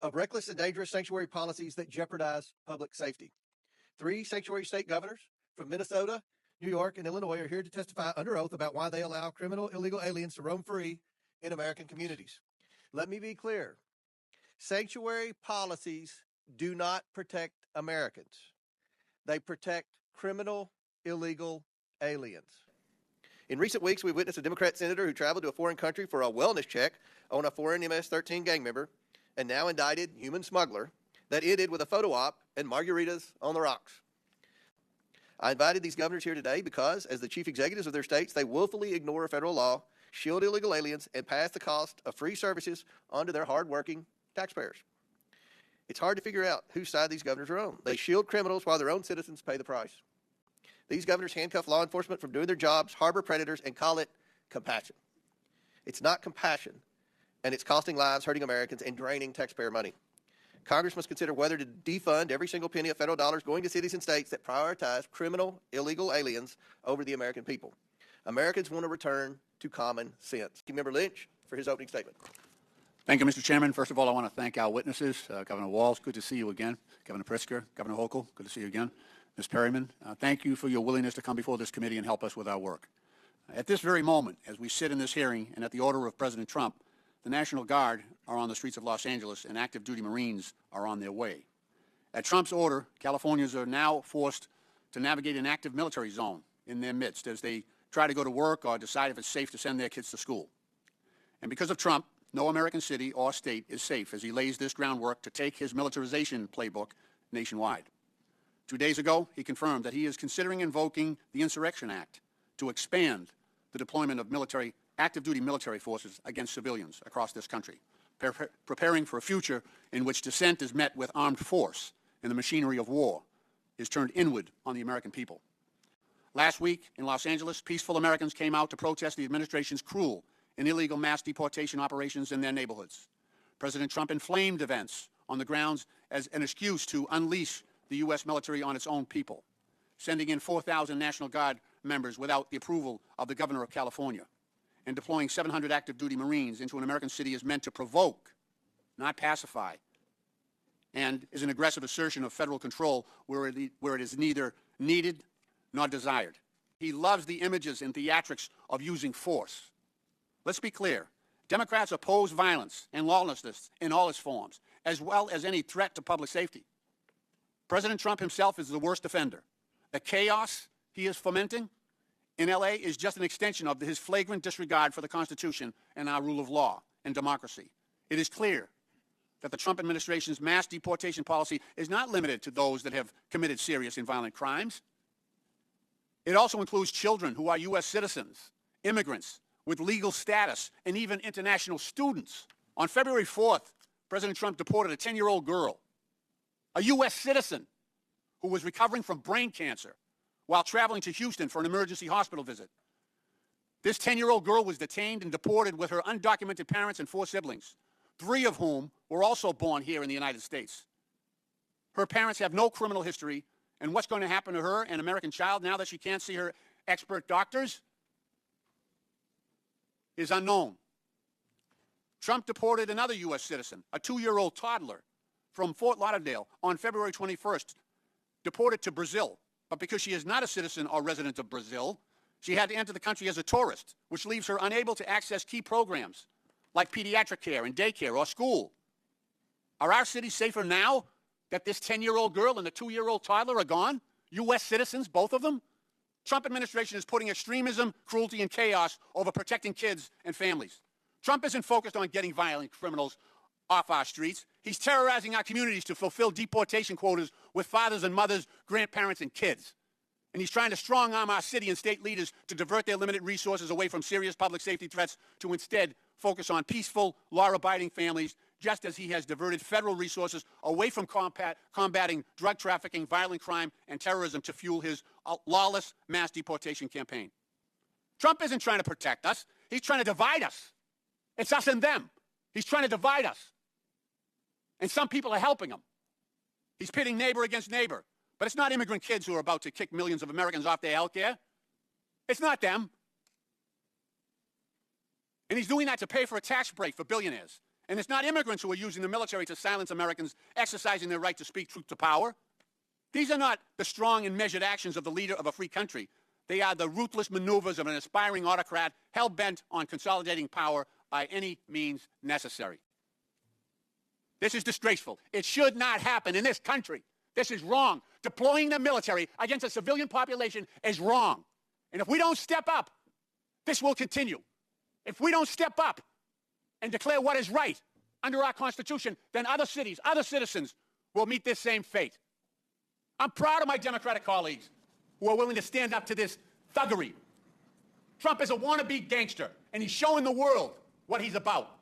of reckless and dangerous sanctuary policies that jeopardize public safety. 3 sanctuary state governors from Minnesota, New York, and Illinois are here to testify under oath about why they allow criminal illegal aliens to roam free in American communities. Let me be clear. Sanctuary policies do not protect Americans. They protect criminal illegal aliens. In recent weeks, we've witnessed a Democrat senator who traveled to a foreign country for a wellness check on a foreign MS-13 gang member and now indicted human smuggler that ended with a photo op and margaritas on the rocks. I invited these governors here today because, as the chief executives of their states, they willfully ignore federal law, shield illegal aliens, and pass the cost of free services onto their hard-working taxpayers. It's hard to figure out whose side these governors are on. They shield criminals while their own citizens pay the price. These governors handcuff law enforcement from doing their jobs, harbor predators, and call it compassion. It's not compassion, and it's costing lives, hurting Americans, and draining taxpayer money. Congress must consider whether to defund every single penny of federal dollars going to cities and states that prioritize criminal, illegal aliens over the American people. Americans want to return to common sense. Member Lynch for his opening statement. Thank you, Mr. Chairman. First of all, I want to thank our witnesses. Governor Walz, good to see you again. Governor Pritzker, Governor Hochul, good to see you again. Ms. Perryman, thank you for your willingness to come before this committee and help us with our work. At this very moment, as we sit in this hearing and at the order of President Trump, the National Guard are on the streets of Los Angeles and active duty Marines are on their way. At Trump's order, Californians are now forced to navigate an active military zone in their midst as they try to go to work or decide if it's safe to send their kids to school. And because of Trump, no American city or state is safe as he lays this groundwork to take his militarization playbook nationwide. 2 days ago, he confirmed that he is considering invoking the Insurrection Act to expand the deployment of active-duty military forces against civilians across this country, preparing for a future in which dissent is met with armed force and the machinery of war is turned inward on the American people. Last week in Los Angeles, peaceful Americans came out to protest the administration's cruel and illegal mass deportation operations in their neighborhoods. President Trump inflamed events on the grounds as an excuse to unleash the U.S. military on its own people, sending in 4,000 National Guard members without the approval of the governor of California, and deploying 700 active-duty Marines into an American city is meant to provoke, not pacify, and is an aggressive assertion of federal control where it is neither needed nor desired. He loves the images and theatrics of using force. Let's be clear. Democrats oppose violence and lawlessness in all its forms, as well as any threat to public safety. President Trump himself is the worst offender. The chaos he is fomenting in L.A. is just an extension of his flagrant disregard for the Constitution and our rule of law and democracy. It is clear that the Trump administration's mass deportation policy is not limited to those that have committed serious and violent crimes. It also includes children who are U.S. citizens, immigrants with legal status, and even international students. On February 4th, President Trump deported a 10-year-old girl, a U.S. citizen who was recovering from brain cancer while traveling to Houston for an emergency hospital visit. This 10-year-old girl was detained and deported with her undocumented parents and 4 siblings, 3 of whom were also born here in the United States. Her parents have no criminal history, and what's going to happen to her, an American child, now that she can't see her expert doctors, is unknown. Trump deported another U.S. citizen, a 2-year-old toddler, from Fort Lauderdale on February 21st, deported to Brazil. But because she is not a citizen or resident of Brazil, she had to enter the country as a tourist, which leaves her unable to access key programs like pediatric care and daycare or school. Are our cities safer now that this 10-year-old girl and the 2-year-old toddler are gone? U.S. citizens, both of them? Trump administration is putting extremism, cruelty, and chaos over protecting kids and families. Trump isn't focused on getting violent criminals off our streets. He's terrorizing our communities to fulfill deportation quotas with fathers and mothers, grandparents, and kids. And he's trying to strong-arm our city and state leaders to divert their limited resources away from serious public safety threats to instead focus on peaceful, law-abiding families, just as he has diverted federal resources away from combating drug trafficking, violent crime, and terrorism to fuel his lawless mass deportation campaign. Trump isn't trying to protect us. He's trying to divide us. It's us and them. He's trying to divide us. And some people are helping him. He's pitting neighbor against neighbor. But it's not immigrant kids who are about to kick millions of Americans off their health care. It's not them. And he's doing that to pay for a tax break for billionaires And it's not immigrants who are using the military to silence Americans exercising their right to speak truth to power. These are not the strong and measured actions of the leader of a free country. They are the ruthless maneuvers of an aspiring autocrat hell-bent on consolidating power by any means necessary. This is disgraceful. It should not happen in this country. This is wrong. Deploying the military against a civilian population is wrong. And if we don't step up, this will continue. If we don't step up and declare what is right under our Constitution, then other cities, other citizens will meet this same fate. I'm proud of my Democratic colleagues who are willing to stand up to this thuggery. Trump is a wannabe gangster, and he's showing the world what he's about.